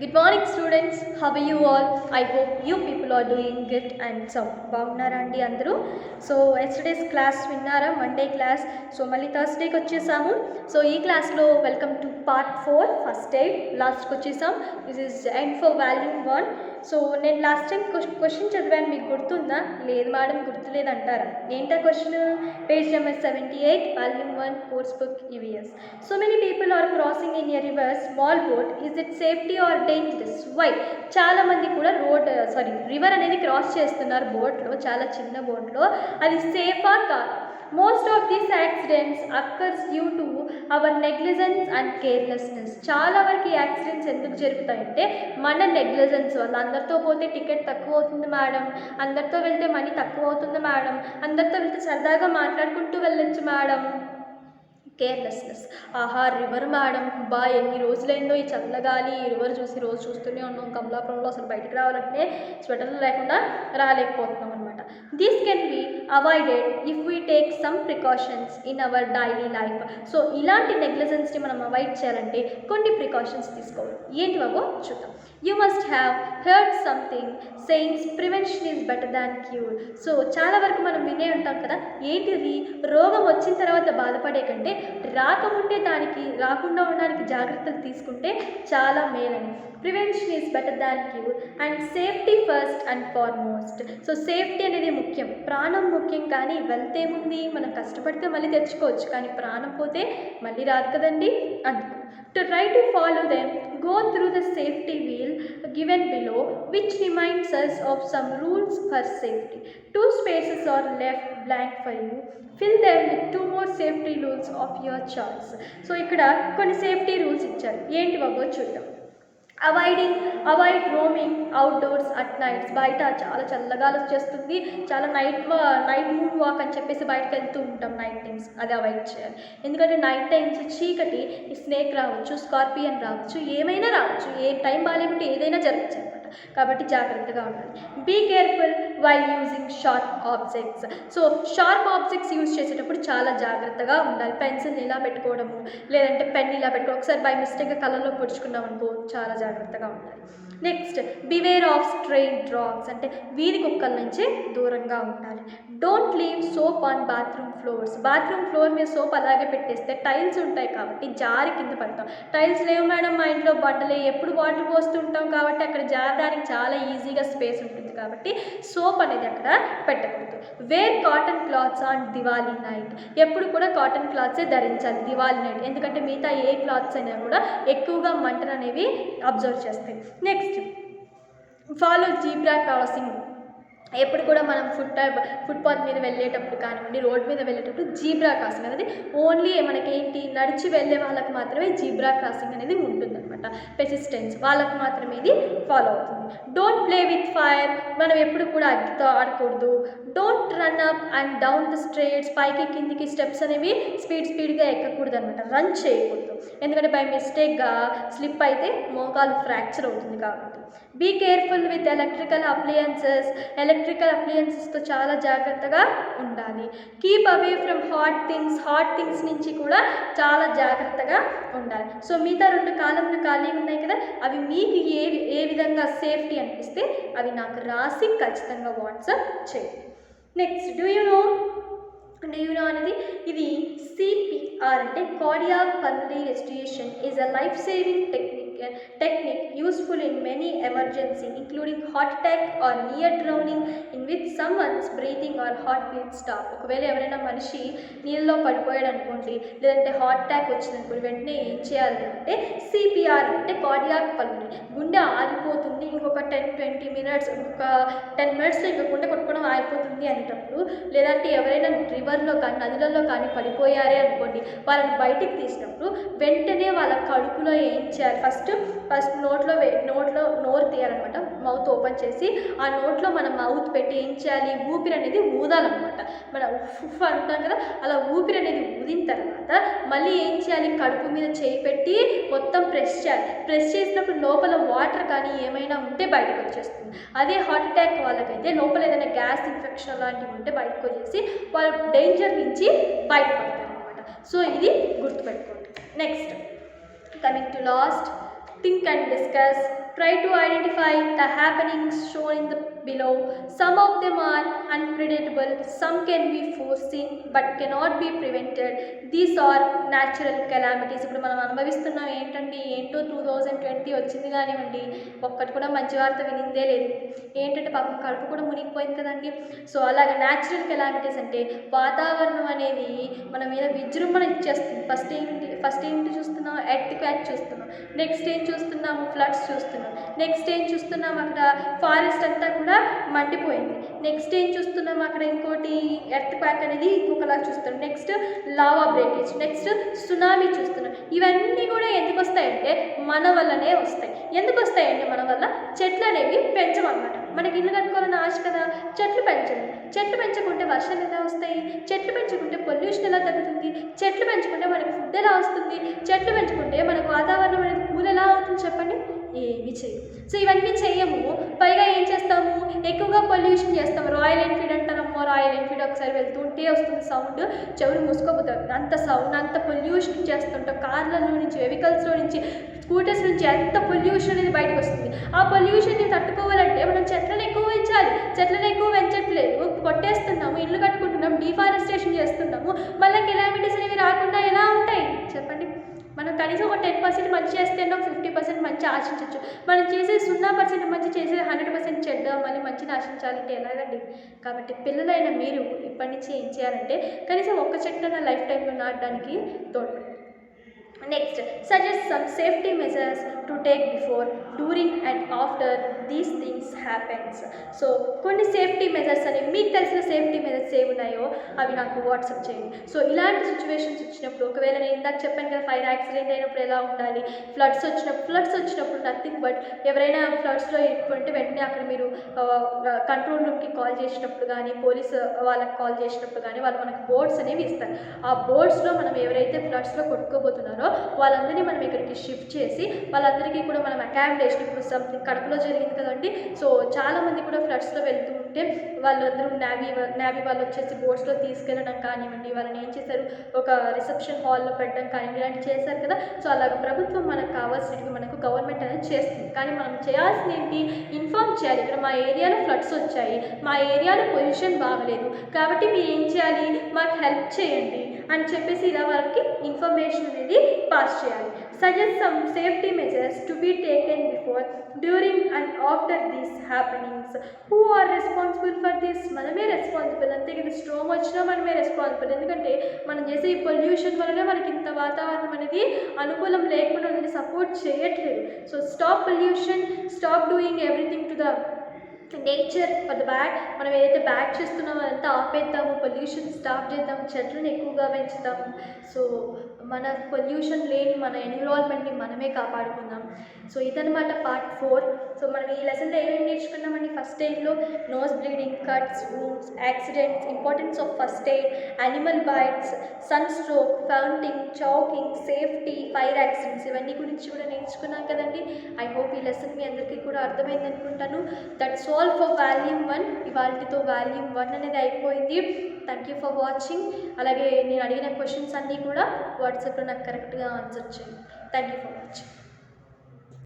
Good morning, students. How are you all? I hope you people are doing good and so బాగున్నారా అండి అందరూ. So yesterday's class విన్నారా, Monday class. So మళ్ళీ థర్స్డేకి వచ్చేసాము. So ఈ క్లాస్లో welcome to part 4 first aid లాస్ట్కి వచ్చేసాం. This is end for volume 1. So నేను లాస్ట్ టైం క్వశ్చన్ చదివాను, మీకు గుర్తుందా? లేదు మేడం గుర్తులేదు అంటారా? ఏంటా question? Page number 78, volume 1, course book EVS. So many people are crossing in a river small boat. Is it safety or dangerous? Why? చాలామంది కూడా రివర్ అనేది క్రాస్ చేస్తున్నారు బోట్లో, చాలా చిన్న బోట్లో. అది సేఫా కాదు? Most of these accidents occurs due to our negligence and carelessness. చాలా వరకు ఈ యాక్సిడెంట్స్ ఎందుకు జరుగుతాయంటే మన నెగ్లిజెన్స్ వల్ల. అందరితో పోతే టికెట్ తక్కువ అవుతుంది మేడం, అందరితో వెళ్తే మనీ తక్కువ అవుతుంది మేడం, అందరితో వెళ్తే సరదాగా మాట్లాడుకుంటూ వెళ్ళొచ్చు మేడం. కేర్లెస్నెస్. ఆహా రివర్ మేడం, ఎన్ని రోజులైందో ఈ చల్లగాలి, ఈ రివర్ చూసి రోజు చూస్తూనే ఉన్నాం. కమలాపురంలో అసలు బయటకు రావాలంటే స్వెటర్లు లేకుండా రాలేకపోతున్నాం అనమాట. This can be avoided if we take some precautions in our daily life. So ఇలాంటి నెగ్లిజెన్స్ని మనం అవాయిడ్ చేయాలంటే కొన్ని ప్రికాషన్స్ తీసుకోవాలి. ఏంటివో చూద్దాం. You must have heard something sayings prevention is better than cure. So చాలా వరకు మనం వినే ఉంటాం కదా, ఏంటిది? రోగం వచ్చిన తర్వాత బాధపడే కంటే రాకముందే దానికి రాకుండా ఉండడానికి జాగ్రత్తలు తీసుకుంటే చాలా మేలని. Prevention is better than cure and safety first and foremost. So safety అనేది ముఖ్యం, ప్రాణం ముఖ్యం. కానీ వెళ్తే ముందు మనం కష్టపడితే మళ్ళీ తెచ్చుకోవచ్చు, కానీ ప్రాణం పోతే మళ్ళీ రాదు కదండి. అందుకు to try to follow them, go through the safety wheel given below, which reminds us of some rules for safety. 2 spaces are left blank for you. Fill them with 2 more safety rules of your choice. So ఇక్కడ కొన్ని safety rules ఇచ్చారు, ఏంటి బాబో చూద్దాం. Avoid roaming outdoors at nights. బయట చాలా చల్లగాలి వచ్చేస్తుంది, చాలా నైట్ మూన్ వాక్ అని చెప్పేసి బయటకు వెళ్తూ ఉంటాం నైట్ టైమ్స్, అది అవాయిడ్ చేయాలి. ఎందుకంటే నైట్ టైమ్స్ చీకటి, స్నేక్ రావచ్చు, స్కార్పియన్ రావచ్చు, ఏమైనా రావచ్చు, ఏ టైం బాగాలేకుంటే ఏదైనా జరగచ్చు అనమాట. కాబట్టి జాగ్రత్తగా ఉండాలి. Be careful while using sharp objects. So sharp objects use చేసేటప్పుడు చాలా జాగ్రత్తగా ఉండాలి. పెన్సిల్ని ఇలా పెట్టుకోవడము, లేదంటే పెన్ ఇలా పెట్టుకోవడం, ఒకసారి బై మిస్టేక్గా కళ్ళల్లో పొడుచుకున్నాం అనుకో, చాలా జాగ్రత్తగా ఉండాలి. Next, beware of strain drags, అంటే వీధి కుక్కల నుంచి దూరంగా ఉండాలి. Don't leave soap on bathroom floors. Bathroom floor మీద సోప్ అలాగే పెట్టేస్తే టైల్స్ ఉంటాయి కాబట్టి జారి కింద పడతాం. టైల్స్ లేవు మేడం మా ఇంట్లో, బండలే, ఎప్పుడు వాటర్ పోస్తుంటాం కాబట్టి అక్కడ జారడానికి చాలా ఈజీగా స్పేస్ ఉంటుంది కాబట్టి సోప్ అనేది అక్కడ పెట్టకూడదు. Wear cotton clothes on Diwali night. ఎప్పుడు కూడా కాటన్ క్లాత్సే ధరించాలి దివాళీ నైట్, ఎందుకంటే మిగతా ఏ క్లాత్స్ అయినా కూడా ఎక్కువగా మంటలు అనేవి అబ్జర్వ్ చేస్తాయి. Next, follow zebra crossing. ఎప్పుడు కూడా మనం ఫుట్పాత్ మీద వెళ్ళేటప్పుడు కానివ్వండి, రోడ్ మీద వెళ్ళేటప్పుడు జీబ్రా క్రాసింగ్ అనేది ఓన్లీ మనకేంటి, నడిచి వెళ్ళే వాళ్ళకి మాత్రమే జీబ్రా క్రాసింగ్ అనేది ఉంటుందన్నమాట. పెసిస్టెన్స్ వాళ్ళకి మాత్రమే ఇది ఫాలో అవుతుంది. Don't play with fire. మనం ఎప్పుడు కూడా అగ్గితో ఆడకూడదు. Don't run up and down the stairs. పైకి కిందికి స్టెప్స్ అనేవి స్పీడ్గా ఎక్కకూడదు అనమాట, రన్ చేయకూడదు. ఎందుకంటే బై మిస్టేక్గా స్లిప్ అయితే మోకాలు ఫ్రాక్చర్ అవుతుంది కాబట్టి. బీ కేర్ఫుల్ విత్ ఎలక్ట్రికల్ అప్లయన్సెస్తో చాలా జాగ్రత్తగా ఉండాలి. Keep away from hot things నుంచి కూడా చాలా జాగ్రత్తగా ఉండాలి. సో మిగతా 2 కాలంలో ఖాళీ ఉన్నాయి కదా, అవి మీకు ఏ విధంగా సేఫ్టీ అనిపిస్తే అవి నాకు రాసి ఖచ్చితంగా వాట్సాప్ చేయండి. నెక్స్ట్, డూ యూ నో అనేది ఇది CPR అంటే cardiac pulmonary respiration is a life saving technique useful in many emergency including heart attack or near drowning in which someone's breathing or heartbeat stop. ఒకవేళ ఎవరైనా మనిషి నీళ్ళలో పడిపోయాడు అనుకోండి, లేదంటే హార్ట్ అటాక్ వచ్చిందనుకోండి, వెంటనే ఏం చేయాలంటే CPR అంటే కార్డియాక్ పల్మనరీ. గుండె ఆగిపోతుంది, ఇంకొక 10-20 మినిట్స్, ఇంకొక 10 మినిట్స్లో ఇంకా గుండె కొట్టుకోవడం ఆగిపోతుంది అనేటప్పుడు, లేదంటే ఎవరైనా రివర్లో కానీ నదులలో కానీ పడిపోయారే అనుకోండి, వాళ్ళని బయటికి తీసినప్పుడు వెంటనే వాళ్ళ కడుపులో ఏం చేయాలి, ఫస్ట్ నోరు తీయాలన్నమాట. మౌత్ ఓపెన్ చేసి ఆ నోట్లో మన మౌత్ పెట్టి ఏం చేయాలి, ఊపిరి అనేది ఊదాలన్నమాట. మన ఉఫ్ అంటాం కదా, అలా ఊపిరి అనేది ఊదిన తర్వాత మళ్ళీ ఏం చేయాలి, కడుపు మీద చేయి పెట్టి మొత్తం ప్రెస్ చేయాలి. ప్రెస్ చేసినప్పుడు లోపల వాటర్ కానీ ఏమైనా ఉంటే బయటకు వచ్చేస్తుంది. అదే హార్ట్ అటాక్ వాళ్ళకైతే లోపల ఏదైనా గ్యాస్ ఇన్ఫెక్షన్ లాంటివి ఉంటే బయటకు వచ్చేసి వాళ్ళు డేంజర్ నుంచి బయటపడతారు అనమాట. సో ఇది గుర్తుపెట్టుకోండి. Next, coming to last, Think and discuss. Try to identify the happenings shown in the below. Some of them are unpredictable, some can be foreseen but cannot be prevented. These are natural calamities. ఇప్పుడు మనం అనుభవిస్తున్నాం ఏంటో 2020 వచ్చింది కానివ్వండి, ఒక్కటి కూడా మంచి వార్త వినిందే లేదు. ఏంటంటే పాపం కడుపు కూడా మునిగిపోయింది కదండి. సో అలాగే న్యాచురల్ కెలామిటీస్ అంటే వాతావరణం అనేది మన మీద విజృంభణ ఇచ్చేస్తుంది. ఫస్ట్ ఏంటి చూస్తున్నాం, ఎర్త్ క్వాక్ చూస్తున్నాం. నెక్స్ట్ ఏం చూస్తున్నాము, ఫ్లడ్స్ చూస్తున్నాం. నెక్స్ట్ ఏం చూస్తున్నాం, అక్కడ ఫారెస్ట్ అంతా కూడా మండిపోయింది. నెక్స్ట్ ఏం చూస్తున్నాం, అక్కడ ఇంకోటి ఎర్త్ క్వాక్ అనేది ఇంకొకలా చూస్తున్నాం. Next lava breakage, next tsunami చూస్తున్నాం. ఇవన్నీ కూడా ఎందుకు వస్తాయంటే మన వల్లనే వస్తాయి. ఎందుకు వస్తాయంటే మన వల్ల చెట్లు అనేవి పెంచమన్నమాట. మనకి ఇల్లు కట్టుకోవాలని ఆశ కదా, చెట్లు పెంచండి. చెట్లు పెంచకుంటే వర్షాలు ఎలా వస్తాయి, చెట్లు పెంచుకుంటే పొల్యూషన్ ఎలా తగ్గుతుంది, చెట్లు పెంచుకుంటే మనకు ఫుడ్ ఎలా వస్తుంది, చెట్లు పెంచుకుంటే మనకు వాతావరణం అనేది కూల్ ఎలా అవుతుంది చెప్పండి. ఏమి చేయము. సో ఇవన్నీ చేయము. పైగా ఏం చేస్తాము, ఎక్కువగా పొల్యూషన్ చేస్తాము. రాయల్ ఎన్ఫీల్డ్ అంటారమ్మో, రాయల్ ఎన్ఫీల్డ్ ఒకసారి వెళ్తుంటే వస్తుంది సౌండ్, చెవులు మూసుకోపోతారు. అంత సౌండ్, అంత పొల్యూషన్ చేస్తుంటాం. కార్లలో నుంచి, వెహికల్స్లో నుంచి, స్కూటర్స్ నుంచి ఎంత పొల్యూషన్ అనేది బయటకు వస్తుంది. ఆ పొల్యూషన్ని తట్టుకోవాలంటే మనం చెట్లను ఎక్కువ పెంచాలి. చెట్లను ఎక్కువ పెంచట్లేదు, కొట్టేస్తున్నాము, ఇల్లు కట్టుకుంటున్నాము, డిఫారెస్టేషన్ చేస్తున్నాము. మళ్ళీ కెలామిటీస్ అనేవి రాకుండా ఎలా ఉంటాయి చెప్పండి. మనం కనీసం ఒక 10% మంచి చేస్తే ఒక 50% మంచి ఆశించవచ్చు. మనం చేసే 0% మంచి, చేసే 100% చెడ్డ, మళ్ళీ మంచిని ఆశించాలంటే ఎలాగండి. కాబట్టి పిల్లలైన మీరు ఇప్పటి నుంచి ఏం చేయాలంటే కనీసం ఒక్క చెట్టున లైఫ్ టైంలో నాటడానికి తోడ్పడండి. Next, suggest some safety measures to take before, during and after these things happens. So కొన్ని సేఫ్టీ మెజర్స్ అనేవి మీకు తెలిసిన సేఫ్టీ మెజర్స్ ఏమున్నాయో అవి నాకు వాట్సాప్ చేయండి. సో ఇలాంటి సిచ్యువేషన్స్ వచ్చినప్పుడు, ఒకవేళ నేను ఇందాక చెప్పాను కదా ఫైర్ యాక్సిడెంట్ అయినప్పుడు ఎలా ఉండాలి, ఫ్లడ్స్ వచ్చినప్పుడు నథింగ్ బట్ ఎవరైనా ఫ్లడ్స్లో ఇరుక్కుంటే వెంటనే అక్కడ మీరు కంట్రోల్ రూమ్కి కాల్ చేసినప్పుడు కానీ, పోలీసు వాళ్ళకి కాల్ చేసినప్పుడు కానీ వాళ్ళు మనకు బోర్డ్స్ అనేవి ఇస్తారు. ఆ బోర్డ్స్లో మనం ఎవరైతే ఫ్లడ్స్లో కొట్టుకోబోతున్నారో వాళ్ళందరినీ మనం ఇక్కడికి షిఫ్ట్ చేసి వాళ్ళందరికీ కూడా మనం అకామిడేషన్, ఇప్పుడు సంథింగ్ కడపలో జరిగింది కదండి. సో చాలామంది కూడా ఫ్లడ్స్లో వెళ్తూ ఉంటే వాళ్ళందరూ నావీ వాళ్ళు వచ్చేసి బోట్స్లో తీసుకెళ్ళడం కానివ్వండి, వాళ్ళని ఏం చేశారు ఒక రిసెప్షన్ హాల్లో పెట్టడం కానివ్వండి, ఇలాంటివి చేశారు కదా. సో అలాగే ప్రభుత్వం మనకు కావాల్సినవి మనకు గవర్నమెంట్ అనేది చేస్తుంది. కానీ మనం చేయాల్సింది ఏంటి, ఇన్ఫార్మ్ చేయాలి. ఇక్కడ మా ఏరియాలో ఫ్లడ్స్ వచ్చాయి, మా ఏరియాలో పొల్యూషన్ బాగలేదు, కాబట్టి మీరు ఏం చేయాలి, మాకు హెల్ప్ చేయండి అని చెప్పేసి ఇలా వాళ్ళకి ఇన్ఫర్మేషన్ అనేది పాస్ చేయాలి. Suggest some safety measures to be taken before, during and after these happenings. Who are responsible for this? మనమే రెస్పాన్సిబుల్. అంతే కదా, స్ట్రోమ్ వచ్చినా మనమే రెస్పాన్సిబుల్. ఎందుకంటే మనం చేసే ఈ పొల్యూషన్ వల్లనే మనకి ఇంత వాతావరణం అనేది అనుకూలం లేకుండా అనేది సపోర్ట్ చేయట్లేదు. So stop pollution, stop doing everything to the nature for the bad. మనం ఏదైతే బ్యాడ్ చేస్తున్నామో అదంతా ఆపేద్దాము, పొల్యూషన్ స్టాప్ చేద్దాము, చెట్లను ఎక్కువగా పెంచుతాము. సో మన పొల్యూషన్ లేని మన ఎన్విరాన్మెంట్ని మనమే కాపాడుకుందాం. సో ఇదన్నమాట పార్ట్ 4. సో మనం ఈ లెసన్లో ఏమేమి నేర్చుకున్నామండి, ఫస్ట్ ఎయిడ్లో nose bleeding, cuts, wounds, accidents, importance of first aid, animal bites, sun stroke, fainting, choking, safety, fire accidents, ఇవన్నీ గురించి కూడా నేర్చుకున్నాం కదండి. ఐ హోప్ ఈ లెసన్ మీ అందరికీ కూడా అర్థమైంది అనుకుంటాను. That's all for volume 1. ఇవాళతో వాల్యూమ్ 1 అనేది అయిపోయింది. Thank you for watching. అలాగే నేను అడిగిన క్వశ్చన్స్ అన్నీ కూడా వాట్సాప్లో నాకు కరెక్ట్గా ఆన్సర్ చేయండి. Thank you for watching.